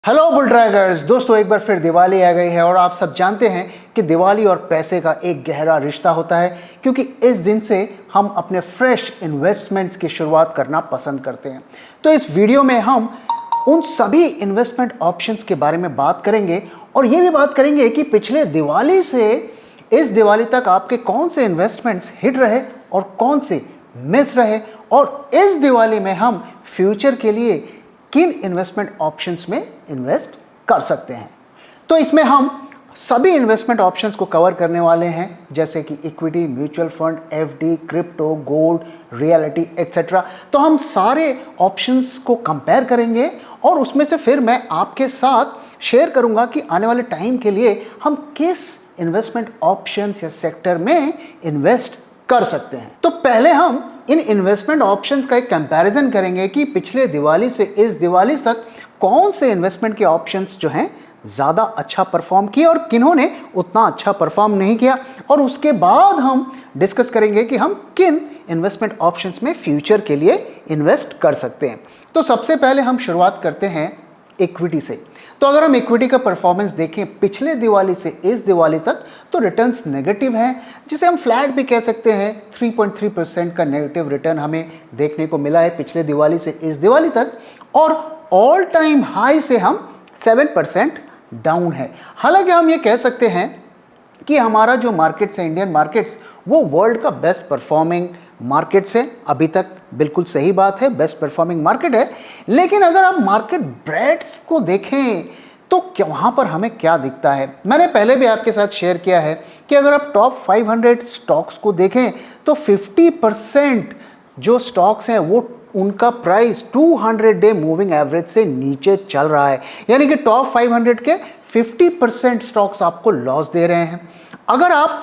Hello bull draggers दोस्तों, एक बार फिर दिवाली आ गई है और आप सब जानते हैं कि दिवाली और पैसे का एक गहरा रिश्ता होता है, क्योंकि इस दिन से हम अपने फ्रेश इन्वेस्टमेंट्स की शुरुआत करना पसंद करते हैं। तो इस वीडियो में हम उन सभी इन्वेस्टमेंट ऑप्शंस के बारे में बात करेंगे और ये भी बात करेंगे कि पिछले दिवाली से इस दिवाली तक आपके कौन से इन्वेस्टमेंट्स हिट रहे और कौन से मिस रहे, और इस दिवाली में हम फ्यूचर के लिए किन इन्वेस्टमेंट ऑप्शंस में इन्वेस्ट कर सकते हैं। तो इसमें हम सभी इन्वेस्टमेंट ऑप्शंस को कवर करने वाले हैं, जैसे कि equity, mutual fund, FD, crypto, gold, reality etcetera. तो हम सारे ऑप्शंस को कंपेयर करेंगे और उसमें से फिर मैं आपके साथ शेयर करूंगा कि आने वाले टाइम के लिए हम किस इन्वेस्टमेंट ऑप्शंस या सेक्टर में इन्वेस्ट कर सकते हैं। तो पहले हम इन इन्वेस्टमेंट ऑप्शंस का एक कंपैरिजन करेंगे कि पिछले दिवाली से इस दिवाली तक कौन से इन्वेस्टमेंट के ऑप्शंस जो हैं ज़्यादा अच्छा परफॉर्म किए और किन्होंने उतना अच्छा परफॉर्म नहीं किया, और उसके बाद हम डिस्कस करेंगे कि हम किन इन्वेस्टमेंट ऑप्शंस में फ्यूचर के लिए इन्वेस्ट कर सकते हैं। तो सबसे पहले हम शुरुआत करते हैं इक्विटी से। तो अगर हम इक्विटी का परफॉर्मेंस देखें पिछले दिवाली से इस दिवाली तक, तो रिटर्न्स नेगेटिव हैं, जिसे हम फ्लैट भी कह सकते हैं। 3.3% का नेगेटिव रिटर्न हमें देखने को मिला है पिछले दिवाली से इस दिवाली तक, और ऑल टाइम हाई से हम 7% डाउन है। हालांकि हम ये कह सकते हैं कि हमारा जो मार्केट्स है, इंडियन मार्केट्स, वो वर्ल्ड का बेस्ट परफॉर्मिंग मार्केट्स है। अभी तक बिल्कुल सही बात है, बेस्ट परफॉर्मिंग मार्केट है। लेकिन अगर आप मार्केट ब्रेड्थ को देखें तो क्या वहाँ पर हमें क्या दिखता है। मैंने पहले भी आपके साथ शेयर किया है कि अगर आप टॉप 500 स्टॉक्स को देखें तो 50% जो स्टॉक्स हैं वो उनका प्राइस 200 डे मूविंग एवरेज से नीचे चल रहा है। यानी कि टॉप 500 के 50% स्टॉक्स आपको लॉस दे रहे हैं। अगर आप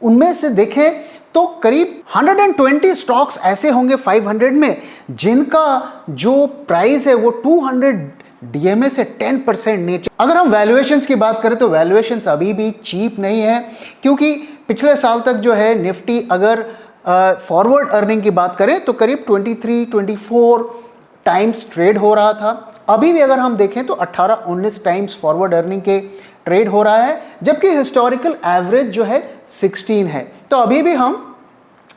उनमें से देखें तो करीब 120 स्टॉक्स ऐसे होंगे 500 में जिनका जो प्राइस है वो 200 डीएमए से 10% नीचे। अगर हम वैल्यूएशंस की बात करें तो वैल्यूएशंस अभी भी चीप नहीं है, क्योंकि पिछले साल तक जो है निफ्टी अगर फॉरवर्ड अर्निंग की बात करें तो करीब 23-24 टाइम्स ट्रेड हो रहा था। अभी भी अगर हम देखें तो 18-19 टाइम्स फॉरवर्ड अर्निंग के ट्रेड हो रहा है, जबकि हिस्टोरिकल एवरेज जो है 16 है। तो अभी भी हम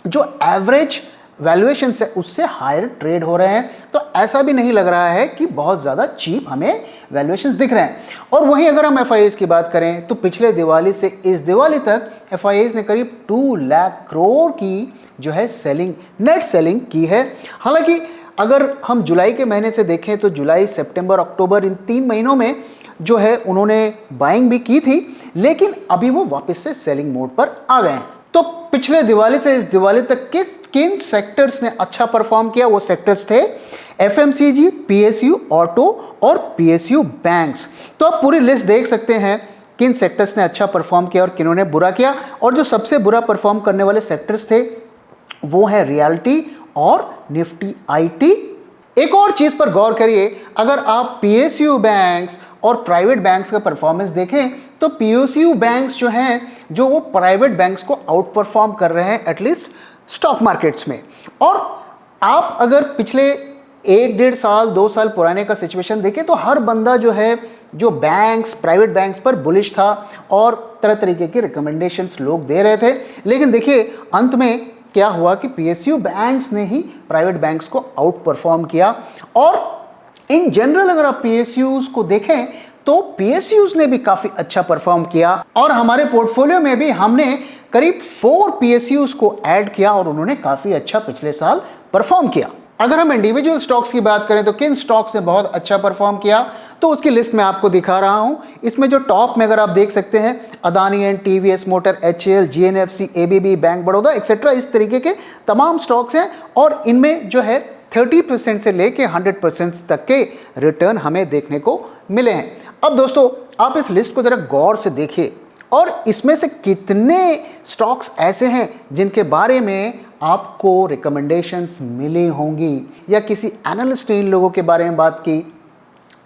जो एवरेज वैल्यूएशन है उससे हायर ट्रेड हो रहे हैं। तो ऐसा भी नहीं लग रहा है कि बहुत ज़्यादा चीप हमें वैल्यूएशंस दिख रहे हैं। और वहीं अगर हम एफआईआईज की बात करें तो पिछले दिवाली से इस दिवाली तक एफआईआईज ने करीब 2 लाख करोड़ की जो है सेलिंग, नेट सेलिंग की है। हालांकि अगर हम जुलाई के महीने से देखें तो जुलाई, सितंबर, अक्टूबर, इन 3 महीनों में जो है उन्होंने बाइंग भी की थी, लेकिन अभी वो वापस से सेलिंग मोड पर आ गए हैं। तो पिछले दिवाली से इस दिवाली तक किन सेक्टर्स ने अच्छा परफॉर्म किया, वो सेक्टर्स थे एफएमसीजी, पीएसयू, ऑटो और पीएसयू बैंक्स। तो आप पूरी लिस्ट देख सकते हैं किन सेक्टर्स ने अच्छा परफॉर्म किया और किन्होंने बुरा किया। और जो सबसे बुरा परफॉर्म करने वाले सेक्टर्स थे वो है रियलिटी और निफ्टी आईटी। एक और चीज पर गौर करिए, अगर आप पीएसयू बैंक्स और प्राइवेट बैंक्स का परफॉर्मेंस देखें तो पीएसयू बैंक्स जो हैं जो वो प्राइवेट बैंक्स को आउट परफॉर्म कर रहे हैं एटलीस्ट स्टॉक मार्केट्स में। और आप अगर पिछले 1-1.5 साल 2 साल पुराने का सिचुएशन देखें तो हर बंदा जो है जो बैंक्स, प्राइवेट बैंक्स पर बुलिश था और तरह तरीके की रिकमेंडेशंस लोग दे रहे थे। लेकिन देखिए अंत में क्या हुआ कि पीएसयू बैंक्स ने ही प्राइवेट बैंक्स को आउट परफॉर्म किया। और इन जनरल अगर आप पीएसयूज को देखें तो पीएसयूज ने भी काफी अच्छा परफॉर्म किया, और हमारे पोर्टफोलियो में भी हमने करीब 4 पीएसयूज को ऐड किया और उन्होंने काफी अच्छा पिछले साल परफॉर्म किया। अगर हम इंडिविजुअल स्टॉक्स की बात करें तो किन स्टॉक्स ने बहुत अच्छा परफॉर्म किया, तो उसकी लिस्ट मैं आपको दिखा रहा हूं। इसमें जो टॉप में अगर आप देख सकते हैं Adani and, TVS motor, HAL, GNFC, ABB, bank Baroda etcetera, इस तरीके के तमाम स्टॉक्स हैं। और इनमें जो है 30% से लेके 100% तक के रिटर्न हमें देखने को मिले हैं। अब दोस्तों आप इस लिस्ट को जरा गौर से देखिए और इसमें से कितने स्टॉक्स ऐसे हैं जिनके बारे में आपको रिकमेंडेशंस मिली होंगी या किसी एनालिस्ट ने इन लोगों के बारे में बात की,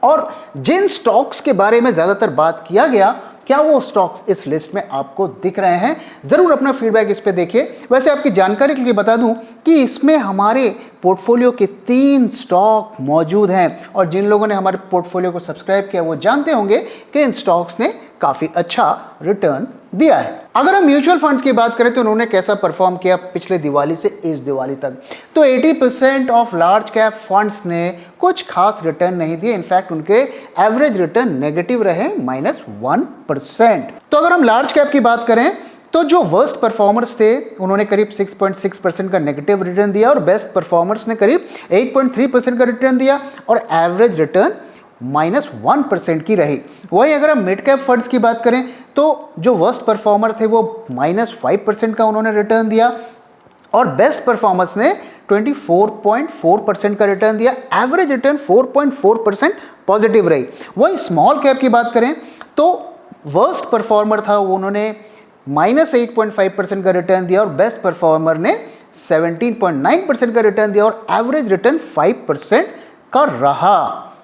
और जिन स्टॉक्स के बारे में ज़्यादातर बात किया गया क्या वो स्टॉक्स इस लिस्ट में आपको दिख रहे हैं। जरूर अपना फीडबैक इस पे देखिए। वैसे आपकी जानकारी के लिए बता दूं कि इसमें हमारे पोर्टफोलियो के 3 स्टॉक मौजूद हैं और जिन लोगों ने हमारे पोर्टफोलियो को सब्सक्राइब किया वो जानते होंगे कि इन स्टॉक्स ने काफी अच्छा रिटर्न दिया है। अगर हम म्यूचुअल फंड्स की बात करें तो उन्होंने कैसा परफॉर्म किया पिछले दिवाली से इस दिवाली तक, तो 80% ऑफ लार्ज कैप फंड्स ने कुछ खास रिटर्न नहीं दिए। इनफैक्ट उनके एवरेज रिटर्न नेगेटिव रहे -1%। तो अगर हम लार्ज कैप की बात करें तो जो वर्स्ट परफॉर्मर्स थे उन्होंने करीब 6.6% का नेगेटिव रिटर्न दिया और बेस्ट परफॉर्मर्स ने करीब 8.3% का रिटर्न दिया और एवरेज रिटर्न -1% की रही। वहीं अगर हम मिड कैप फंड्स की बात करें तो जो वर्स्ट परफॉर्मर थे वो -5% का उन्होंने रिटर्न दिया और बेस्ट परफॉर्मर्स ने 24.4% का रिटर्न दिया। एवरेज रिटर्न 4.4% पॉजिटिव रही। वहीं स्मॉल कैप की बात करें तो वर्स्ट परफॉर्मर था उन्होंने -8.5% का रिटर्न दिया और बेस्ट परफॉर्मर ने 17.9% का रिटर्न दिया और एवरेज रिटर्न 5% का रहा।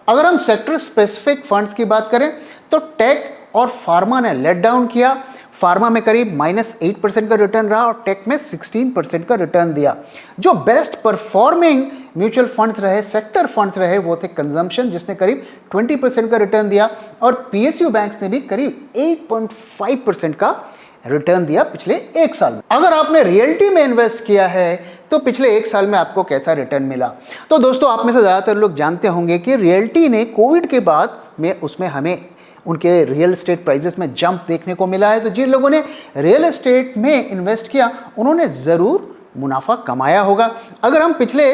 अगर हम सेक्टर स्पेसिफिक फंड्स की बात करें तो टेक और फार्मा ने लेट डाउन किया। फार्मा में करीब -8% का रिटर्न रहा और टेक में 16% का रिटर्न दिया। जो बेस्ट परफॉर्मिंग म्यूचुअल फंड्स रहे, सेक्टर फंड्स रहे, वो थे कंजम्पशन जिसने करीब 20% का रिटर्न दिया और पीएसयू बैंक्स ने भी करीब 8.5% का रिटर्न दिया पिछले 1 साल में। अगर आपने रियल्टी में इन्वेस्ट किया है तो पिछले 1 साल में आपको कैसा रिटर्न मिला? तो दोस्तों आप में से ज़्यादातर लोग जानते होंगे कि रियल्टी ने कोविड के बाद में उसमें हमें उनके रियल एस्टेट प्राइसेस में जंप देखने को मिला है। तो जिन लोगों ने रियल एस्टेट में इन्वेस्ट किया उन्होंने ज़रूर मुनाफा कमाया होगा। अगर हम पिछले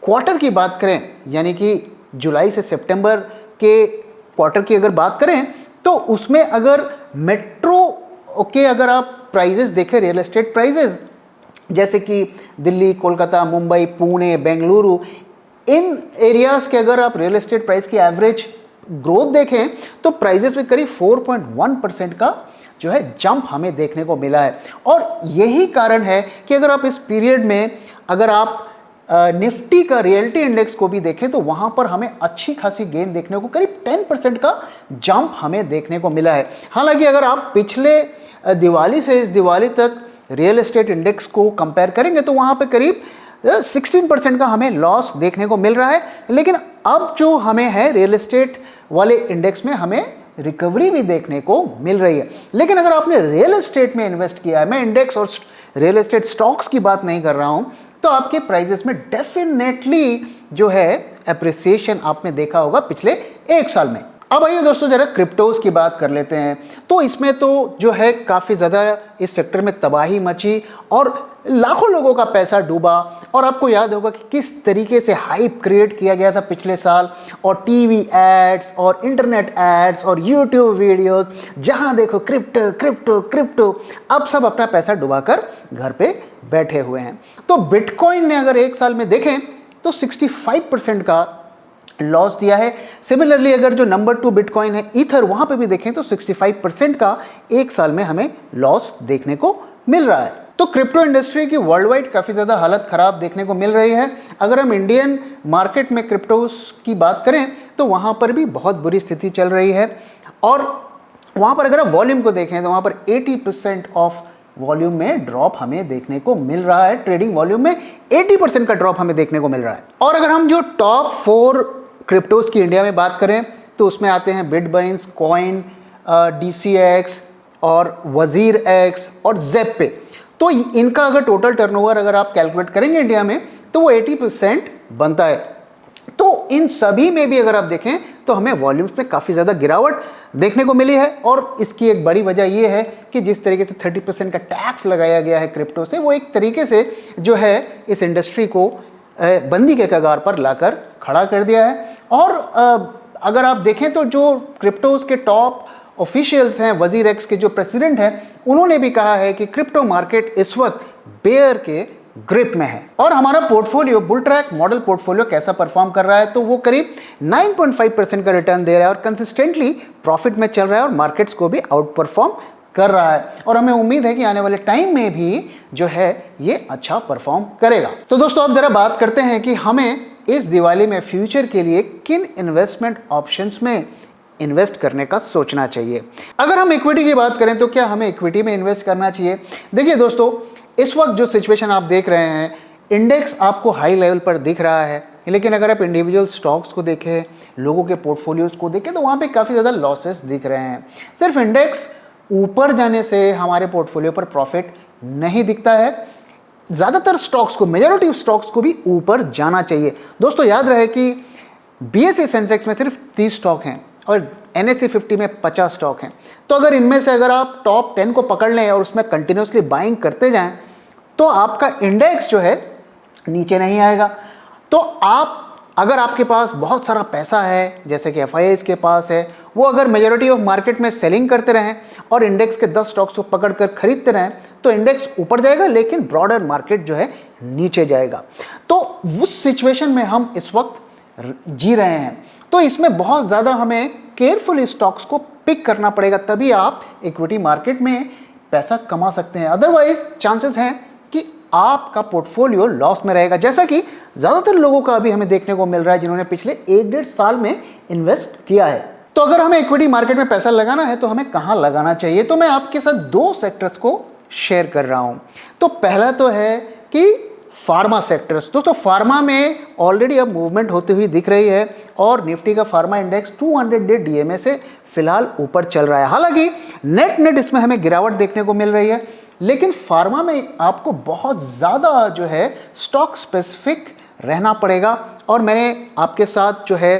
क्वार्टर की बात करें यानी कि जुलाई से सितंबर के क्वार्टर की अगर बात करें तो उसमें अगर मेट्रो के अगर आप प्राइजेस देखें, रियल एस्टेट प्राइजेस जैसे कि दिल्ली, कोलकाता, मुंबई, पुणे, बेंगलुरु, इन एरियाज के अगर आप रियल एस्टेट प्राइस की एवरेज ग्रोथ देखें तो प्राइजेस में करीब 4.1% का जो है जंप हमें देखने को मिला है। और यही कारण है कि अगर आप इस पीरियड में अगर आप निफ्टी का रियल्टी इंडेक्स को भी देखें तो वहां पर हमें अच्छी खासी गेन देखने को, करीब 10% का जंप हमें देखने को मिला है। हालांकि अगर आप पिछले दिवाली से इस दिवाली तक रियल एस्टेट इंडेक्स को कंपेयर करेंगे तो वहां पे करीब 16% का हमें लॉस देखने को मिल रहा है। लेकिन अब जो हमें है रियल एस्टेट वाले इंडेक्स में हमें रिकवरी भी देखने को मिल रही है। लेकिन अगर आपने रियल एस्टेट में इन्वेस्ट किया है, मैं इंडेक्स और रियल एस्टेट स्टॉक्स की बात नहीं कर रहा हूं, तो आपके प्राइजेस में डेफिनेटली जो है एप्रिसिएशन आपने देखा होगा पिछले 1 साल में। अब आइए दोस्तों जरा क्रिप्टोज की बात कर लेते हैं। तो इसमें तो जो है काफ़ी ज़्यादा इस सेक्टर में तबाही मची और लाखों लोगों का पैसा डूबा। और आपको याद होगा कि किस तरीके से हाइप क्रिएट किया गया था पिछले साल, और टीवी एड्स और इंटरनेट एड्स और यूट्यूब वीडियोस, जहां देखो क्रिप्टो क्रिप्टो क्रिप्टो। अब सब अपना पैसा डुबाकर घर पे बैठे हुए हैं। तो बिटकॉइन ने अगर 1 साल में देखें तो 65% का लॉस दिया है। सिमिलरली अगर जो नंबर 2 बिटकॉइन है ईथर, वहां पे भी देखें तो 65% का 1 साल में हमें लॉस देखने को मिल रहा है। तो क्रिप्टो इंडस्ट्री की वर्ल्ड वाइड काफ़ी ज़्यादा हालत ख़राब देखने को मिल रही है। अगर हम इंडियन मार्केट में क्रिप्टोस की बात करें तो वहाँ पर भी बहुत बुरी स्थिति चल रही है। और वहाँ पर अगर आप वॉल्यूम को देखें तो वहाँ पर 80% ऑफ वॉल्यूम में ड्रॉप हमें देखने को मिल रहा है। ट्रेडिंग वॉल्यूम में 80% का ड्रॉप हमें देखने को मिल रहा है। और अगर हम जो टॉप 4 क्रिप्टोस की इंडिया में बात करें तो उसमें आते हैं बिटबाइंस, कॉइन, DCX और वजीर एक्स और ज़ेप। तो इनका अगर टोटल टर्नओवर अगर आप कैलकुलेट करेंगे इंडिया में तो वो 80% बनता है। तो इन सभी में भी अगर आप देखें तो हमें वॉल्यूम्स में काफ़ी ज़्यादा गिरावट देखने को मिली है। और इसकी एक बड़ी वजह ये है कि जिस तरीके से 30% का टैक्स लगाया गया है क्रिप्टो से, वो एक तरीके से जो है इस इंडस्ट्री को बंदी के कगार पर लाकर खड़ा कर दिया है। और अगर आप देखें तो जो क्रिप्टोज के टॉप ऑफिशियल्स हैं, वजीर एक्स के जो प्रेसिडेंट हैं, उन्होंने भी कहा है कि क्रिप्टो मार्केट इस वक्त बेयर के ग्रिप में है। और हमारा portfolio bull track model portfolio कैसा परफॉर्म कर रहा है, तो वो करीब 9.5% का रिटर्न दे रहा है और कंसिस्टेंटली प्रॉफिट में चल रहा है और मार्केट्स को भी आउट परफॉर्म कर रहा है। और हमें उम्मीद है कि आने वाले टाइम में भी जो है ये अच्छा परफॉर्म करेगा। तो दोस्तों अब जरा बात करते हैं कि हमें इस दिवाली में फ्यूचर के लिए किन इन्वेस्टमेंट ऑप्शंस में इन्वेस्ट करने का सोचना चाहिए। अगर हम इक्विटी की बात करें तो क्या हमें इक्विटी में इन्वेस्ट करना चाहिए? देखिए दोस्तों, इस वक्त जो सिचुएशन आप देख रहे हैं, इंडेक्स आपको हाई लेवल पर दिख रहा है, लेकिन अगर आप इंडिविजुअल स्टॉक्स को देखें, लोगों के पोर्टफोलियोज को देखें, तो वहाँ पे काफ़ी ज़्यादा लॉसेस दिख रहे हैं। सिर्फ इंडेक्स ऊपर जाने से हमारे पोर्टफोलियो पर प्रॉफिट नहीं दिखता है। ज़्यादातर स्टॉक्स को, मेजॉरिटी ऑफ स्टॉक्स को भी ऊपर जाना चाहिए। दोस्तों याद रहे कि बीएसई सेंसेक्स में सिर्फ 30 स्टॉक हैं और NSE 50 में 50 स्टॉक हैं। तो अगर इनमें से अगर आप टॉप 10 को पकड़ लें और उसमें कंटिन्यूसली बाइंग करते जाएं, तो आपका इंडेक्स जो है नीचे नहीं आएगा। तो आप, अगर आपके पास बहुत सारा पैसा है, जैसे कि FIIs के पास है, वो अगर मेजॉरिटी ऑफ मार्केट में सेलिंग करते रहें और इंडेक्स के 10 स्टॉक्स को पकड़ कर खरीदते रहें, तो इंडेक्स ऊपर जाएगा, लेकिन ब्रॉडर मार्केट जो है नीचे जाएगा। तो उस सिचुएशन में हम इस वक्त जी रहे हैं। तो इसमें बहुत ज़्यादा हमें केयरफुल स्टॉक्स को पिक करना पड़ेगा, तभी आप इक्विटी मार्केट में पैसा कमा सकते हैं। अदरवाइज चांसेस हैं कि आपका पोर्टफोलियो लॉस में रहेगा, जैसा कि ज़्यादातर लोगों का अभी हमें देखने को मिल रहा है जिन्होंने पिछले 1-1.5 साल में इन्वेस्ट किया है। तो अगर हमें इक्विटी मार्केट में पैसा लगाना है तो हमें कहाँ लगाना चाहिए? तो मैं आपके साथ 2 सेक्टर्स को शेयर कर रहा हूँ। तो पहला तो है कि फार्मा सेक्टर्स। दोस्तों फार्मा में ऑलरेडी अब मूवमेंट होती हुई दिख रही है और निफ्टी का फार्मा इंडेक्स 200 डे DMA से फिलहाल ऊपर चल रहा है। हालांकि नेट इसमें हमें गिरावट देखने को मिल रही है, लेकिन फार्मा में आपको बहुत ज़्यादा जो है स्टॉक स्पेसिफिक रहना पड़ेगा। और मैंने आपके साथ जो है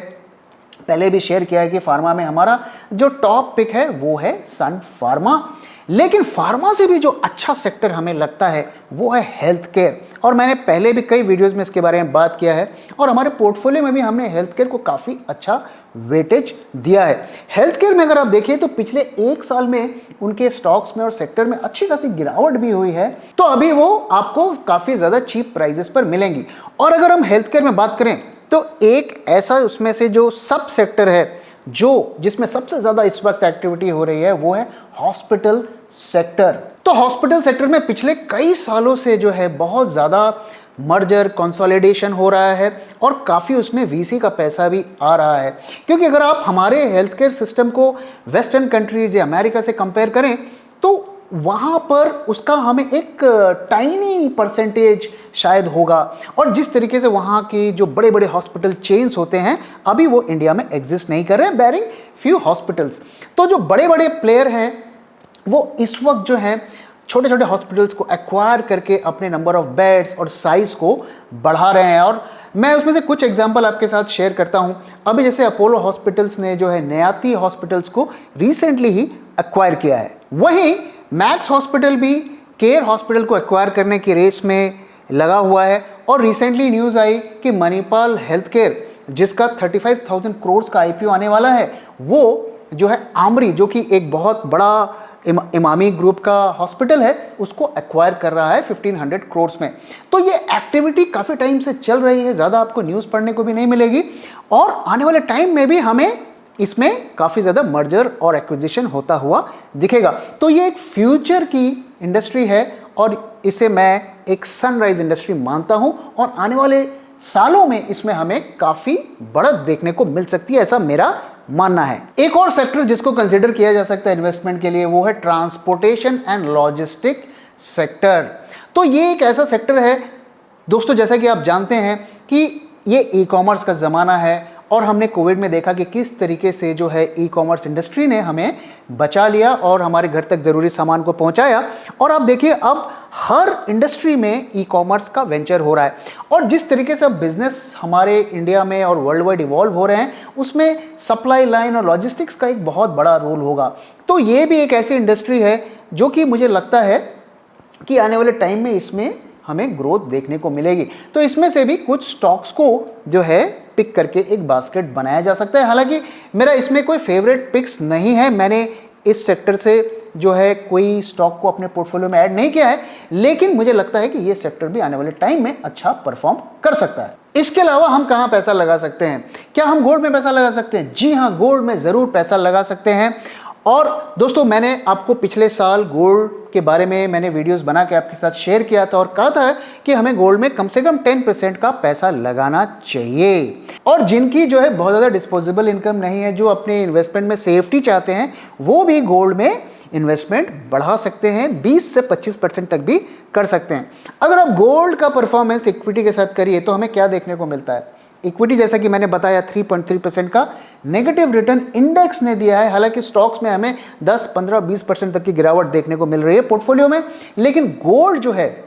पहले भी शेयर किया है कि फार्मा में हमारा जो टॉप पिक है वो है सन फार्मा। लेकिन फार्मा से भी जो अच्छा सेक्टर हमें लगता है वो है हेल्थ केयर, और मैंने पहले भी कई वीडियोस में इसके बारे में बात किया है और हमारे पोर्टफोलियो में भी हमने हेल्थ केयर को काफ़ी अच्छा वेटेज दिया है। हेल्थ केयर में अगर आप देखिए तो पिछले 1 साल में उनके स्टॉक्स में और सेक्टर में अच्छी खासी गिरावट भी हुई है, तो अभी वो आपको काफ़ी ज़्यादा चीप प्राइजेस पर मिलेंगी। और अगर हम हेल्थ केयर में बात करें तो एक ऐसा उसमें से जो सब सेक्टर है जिसमें सबसे ज़्यादा इस वक्त एक्टिविटी हो रही है वो है हॉस्पिटल सेक्टर। तो हॉस्पिटल सेक्टर में पिछले कई सालों से जो है बहुत ज़्यादा मर्जर कंसोलिडेशन हो रहा है और काफ़ी उसमें VC का पैसा भी आ रहा है। क्योंकि अगर आप हमारे हेल्थ केयर सिस्टम को वेस्टर्न कंट्रीज़ या अमेरिका से कंपेयर करें तो वहाँ पर उसका हमें एक टाइनी परसेंटेज शायद होगा, और जिस तरीके से वहाँ की जो बड़े बड़े हॉस्पिटल चेन्स होते हैं अभी वो इंडिया में एग्जिस्ट नहीं कर रहे हैं, बैरिंग फ्यू हॉस्पिटल्स। तो जो बड़े बड़े प्लेयर हैं वो इस वक्त जो है छोटे छोटे हॉस्पिटल्स को एक्वायर करके अपने नंबर ऑफ बेड्स और साइज को बढ़ा रहे हैं। और मैं उसमें से कुछ एग्जांपल आपके साथ शेयर करता हूं। अभी जैसे अपोलो हॉस्पिटल्स ने जो है नयाती हॉस्पिटल्स को रिसेंटली ही एक्वायर किया है, वहीं मैक्स हॉस्पिटल भी केयर हॉस्पिटल को एक्वायर करने की रेस में लगा हुआ है। और रिसेंटली न्यूज़ आई कि मणिपाल हेल्थ केयर, जिसका 35,000 करोड़ का IPO आने वाला है, वो जो है आमरी, जो कि एक बहुत बड़ा इमामी ग्रुप का हॉस्पिटल है, उसको एक्वायर कर रहा है 1500 करोड़ में। तो ये एक्टिविटी काफ़ी टाइम से चल रही है, ज़्यादा आपको न्यूज़ पढ़ने को भी नहीं मिलेगी और आने वाले टाइम में भी हमें इसमें काफ़ी ज़्यादा मर्जर और एक्विजिशन होता हुआ दिखेगा। तो ये एक फ्यूचर की इंडस्ट्री है और इसे मैं एक सनराइज इंडस्ट्री मानता हूँ और आने वाले सालों में इसमें हमें काफ़ी बढ़त देखने को मिल सकती है, ऐसा मेरा मानना है। एक और सेक्टर जिसको कंसीडर किया जा सकता है इन्वेस्टमेंट के लिए वो है ट्रांसपोर्टेशन एंड लॉजिस्टिक सेक्टर। तो ये एक ऐसा सेक्टर है दोस्तों, जैसा कि आप जानते हैं कि ये ई-कॉमर्स का ज़माना है और हमने कोविड में देखा कि किस तरीके से जो है ई-कॉमर्स इंडस्ट्री ने हमें बचा लिया और हमारे घर तक ज़रूरी सामान को पहुंचाया। और आप देखिए अब हर इंडस्ट्री में ई-कॉमर्स का वेंचर हो रहा है और जिस तरीके से अब बिजनेस हमारे इंडिया में और वर्ल्ड वाइड इवॉल्व हो रहे हैं उसमें सप्लाई लाइन और लॉजिस्टिक्स का एक बहुत बड़ा रोल होगा। तो ये भी एक ऐसी इंडस्ट्री है जो कि मुझे लगता है कि आने वाले टाइम में इसमें हमें ग्रोथ देखने को मिलेगी। तो इसमें से भी कुछ स्टॉक्स को जो है पिक करके एक बास्केट बनाया जा सकता है। हालांकि मेरा इसमें कोई फेवरेट पिक्स नहीं है, मैंने इस सेक्टर से जो है कोई स्टॉक को अपने पोर्टफोलियो में ऐड नहीं किया है, लेकिन मुझे लगता है कि ये सेक्टर भी आने वाले टाइम में अच्छा परफॉर्म कर सकता है। इसके अलावा हम कहाँ पैसा लगा सकते हैं? क्या हम गोल्ड में पैसा लगा सकते हैं? जी हाँ, गोल्ड में ज़रूर पैसा लगा सकते हैं। और दोस्तों मैंने आपको पिछले साल गोल्ड के बारे में मैंने वीडियोस बना के आपके साथ शेयर किया था और कहा था कि हमें गोल्ड में कम से कम 10% का पैसा लगाना चाहिए। और जिनकी जो है बहुत ज़्यादा डिस्पोजेबल इनकम नहीं है, जो अपने इन्वेस्टमेंट में सेफ्टी चाहते हैं, वो भी गोल्ड में इन्वेस्टमेंट बढ़ा सकते हैं, 20 से 25% तक भी कर सकते हैं। अगर आप गोल्ड का परफॉर्मेंस इक्विटी के साथ करिए तो हमें क्या देखने को मिलता है? इक्विटी जैसा कि मैंने बताया 3.3% का नेगेटिव रिटर्न इंडेक्स ने दिया है। हालांकि स्टॉक्स में हमें 10, 15, 20% तक की गिरावट देखने को मिल रही है पोर्टफोलियो में, लेकिन गोल्ड जो है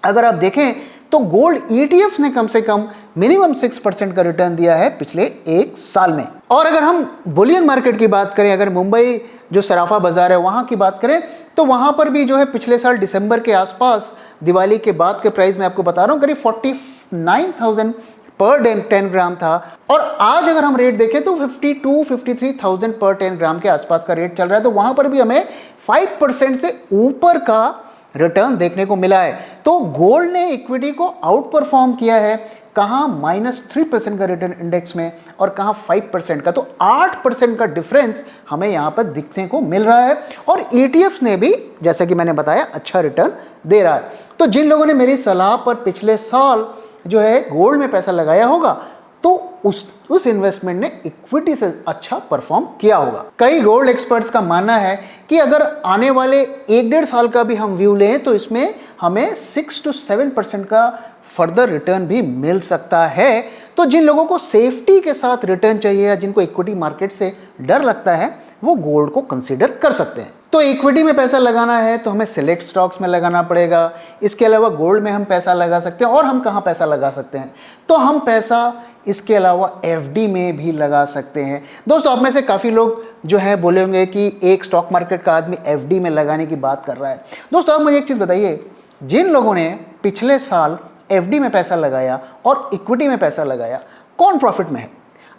अगर आप देखें तो गोल्ड ETFs ने कम से कम मिनिमम 6% का रिटर्न दिया है पिछले एक साल में। और अगर हम बुलियन मार्केट की बात करें, अगर मुंबई जो सराफा बाजार है वहां की बात करें तो वहां पर भी जो है पिछले साल दिसंबर के आसपास दिवाली के बाद के प्राइस में आपको बता रहा हूं करीब 49,000 पर 10 ग्राम था, और आज अगर हम रेट देखें तो 52-53,000 पर 10 ग्राम के आसपास का रेट चल रहा है। तो वहां पर भी हमें 5% से ऊपर का रिटर्न देखने को मिला है। तो गोल्ड ने इक्विटी को आउट परफॉर्म किया है, कहां -3% का रिटर्न इंडेक्स में और कहां 5% का। तो 8% का डिफरेंस हमें यहां पर दिखने को मिल रहा है, और ETFs ने भी जैसा कि मैंने बताया अच्छा रिटर्न दे रहा है। तो जिन लोगों ने मेरी सलाह पर पिछले साल जो है गोल्ड में पैसा लगाया होगा तो उस इन्वेस्टमेंट ने इक्विटी से अच्छा परफॉर्म किया होगा। कई गोल्ड एक्सपर्ट्स का मानना है कि अगर आने वाले 1-1.5 साल का भी हम व्यू लें तो इसमें हमें 6 to 7% का फर्दर रिटर्न भी मिल सकता है। तो जिन लोगों को सेफ्टी के साथ रिटर्न चाहिए या जिनको इक्विटी मार्केट से डर लगता है वो गोल्ड को कंसीडर कर सकते हैं। तो इक्विटी में पैसा लगाना है तो हमें सिलेक्ट स्टॉक्स में लगाना पड़ेगा। इसके अलावा गोल्ड में हम पैसा लगा सकते हैं, और हम कहाँ पैसा लगा सकते हैं? तो हम पैसा इसके अलावा FD में भी लगा सकते हैं। दोस्तों, आप में से काफ़ी लोग जो है बोले होंगे कि एक स्टॉक मार्केट का आदमी FD में लगाने की बात कर रहा है। दोस्तों, आप मुझे एक चीज़ बताइए, जिन लोगों ने पिछले साल FD में पैसा लगाया और इक्विटी में पैसा लगाया, कौन प्रॉफिट में है?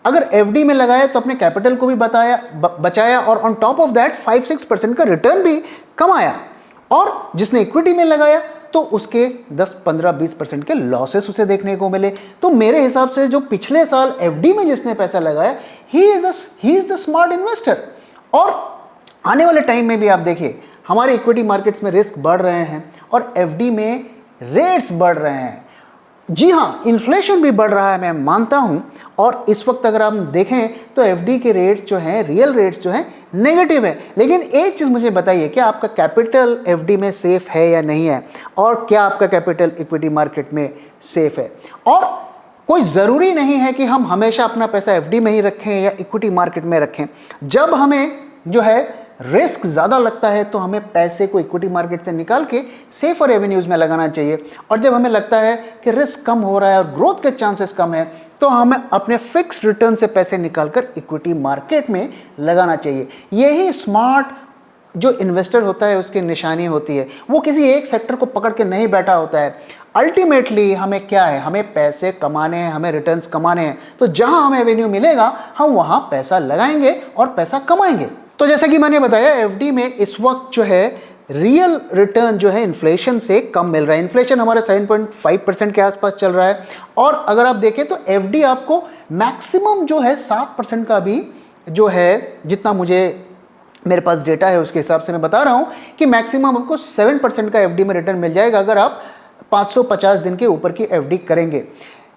अगर FD में लगाया तो अपने कैपिटल को भी बचाया और ऑन टॉप ऑफ दैट 5-6% का रिटर्न भी कमाया, और जिसने इक्विटी में लगाया तो उसके 10, 15, 20% के लॉसेस उसे देखने को मिले। तो मेरे हिसाब से जो पिछले साल FD में जिसने पैसा लगाया he is the smart investor. और आने वाले टाइम में भी आप देखिए हमारे इक्विटी मार्केट्स में रिस्क बढ़ रहे हैं और FD में रेट्स बढ़ रहे हैं। जी हाँ, इन्फ्लेशन भी बढ़ रहा है, मैं मानता हूं, और इस वक्त अगर आप देखें तो FD के रेट्स जो हैं, रियल रेट्स जो हैं, नेगेटिव है। लेकिन एक चीज़ मुझे बताइए, क्या आपका कैपिटल FD में सेफ है या नहीं है, और क्या आपका कैपिटल इक्विटी मार्केट में सेफ है? और कोई ज़रूरी नहीं है कि हम हमेशा अपना पैसा FD में ही रखें या इक्विटी मार्केट में रखें। जब हमें जो है रिस्क ज़्यादा लगता है तो हमें पैसे को इक्विटी मार्केट से निकाल के सेफर एवेन्यूज़ में लगाना चाहिए, और जब हमें लगता है कि रिस्क कम हो रहा है और ग्रोथ के चांसेस कम है तो हमें अपने फिक्स रिटर्न से पैसे निकालकर इक्विटी मार्केट में लगाना चाहिए। यही स्मार्ट जो इन्वेस्टर होता है उसकी निशानी होती है। वो किसी एक सेक्टर को पकड़ के नहीं बैठा होता है। अल्टीमेटली हमें क्या है, हमें पैसे कमाने हैं, हमें रिटर्न्स कमाने हैं। तो जहां हमें एवेन्यू मिलेगा हम वहां पैसा लगाएंगे और पैसा कमाएंगे। तो जैसा कि मैंने बताया, FD में इस वक्त जो है रियल रिटर्न जो है इन्फ्लेशन से कम मिल रहा है। इन्फ्लेशन हमारे 7.5% के आसपास चल रहा है, और अगर आप देखें तो FD आपको मैक्सिमम जो है 7% का भी जो है, जितना मेरे पास डेटा है उसके हिसाब से मैं बता रहा हूं कि मैक्सिमम आपको 7% का FD में रिटर्न मिल जाएगा अगर आप 550 दिन के ऊपर की FD करेंगे।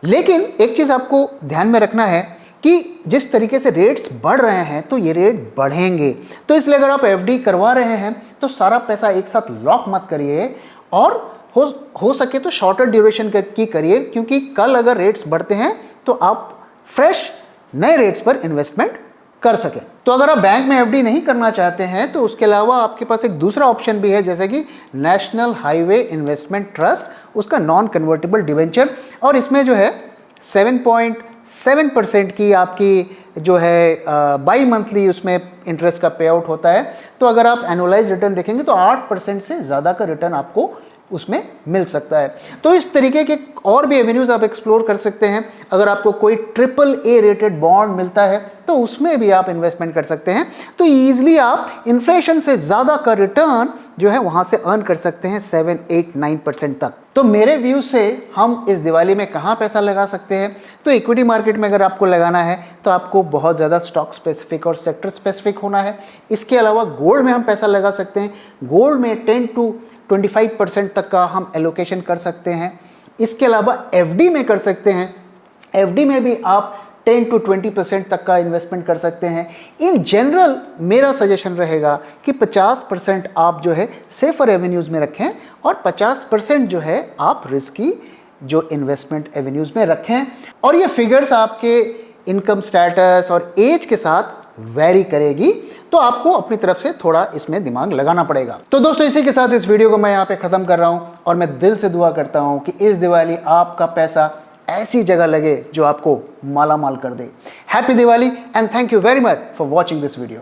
लेकिन एक चीज़ आपको ध्यान में रखना है कि जिस तरीके से रेट्स बढ़ रहे हैं तो ये रेट बढ़ेंगे। तो इसलिए अगर आप FD करवा रहे हैं तो सारा पैसा एक साथ लॉक मत करिए, और हो सके तो शॉर्टर ड्यूरेशन की करिए, क्योंकि कल अगर रेट्स बढ़ते हैं तो आप फ्रेश नए रेट्स पर इन्वेस्टमेंट कर सकें। तो अगर आप बैंक में FD नहीं करना चाहते हैं तो उसके अलावा आपके पास एक दूसरा ऑप्शन भी है, जैसे कि नेशनल हाईवे इन्वेस्टमेंट ट्रस्ट, उसका नॉन कन्वर्टेबल डिवेंचर, और इसमें जो है 7.7% की आपकी जो है बाई मंथली उसमें इंटरेस्ट का पे आउट होता है। तो अगर आप एनुअलाइज रिटर्न देखेंगे तो 8% से ज़्यादा का रिटर्न आपको उसमें मिल सकता है। तो इस तरीके के और भी एवेन्यूज़ आप एक्सप्लोर कर सकते हैं। अगर आपको कोई AAA रेटेड बॉन्ड मिलता है तो उसमें भी आप इन्वेस्टमेंट कर सकते हैं। तो ईजिली आप इन्फ्लेशन से ज़्यादा का रिटर्न जो है वहाँ से अर्न कर सकते हैं 7, 8, 9% तक। तो मेरे व्यू से हम इस दिवाली में कहाँ पैसा लगा सकते हैं? तो इक्विटी मार्केट में अगर आपको लगाना है तो आपको बहुत ज़्यादा स्टॉक स्पेसिफिक और सेक्टर स्पेसिफिक होना है। इसके अलावा गोल्ड में हम पैसा लगा सकते हैं। गोल्ड में 10 to 25% तक का हम एलोकेशन कर सकते हैं। इसके अलावा FD में कर सकते हैं। FD में भी आप 10 to 20% तक का इन्वेस्टमेंट कर सकते हैं। इन जनरल मेरा सजेशन रहेगा कि 50% आप जो है सेफर एवेन्यूज़ में रखें और 50% जो है आप रिस्की जो इन्वेस्टमेंट एवेन्यूज़ में रखें। और ये फिगर्स आपके इनकम स्टेटस और एज के साथ वेरी करेगी, तो आपको अपनी तरफ से थोड़ा इसमें दिमाग लगाना पड़ेगा। तो दोस्तों, इसी के साथ इस वीडियो को मैं यहाँ पे खत्म कर रहा हूँ और मैं दिल से दुआ करता हूँ कि इस दिवाली आपका पैसा ऐसी जगह लगे जो आपको माला माल कर दे। Happy Diwali and thank you very much for watching this video.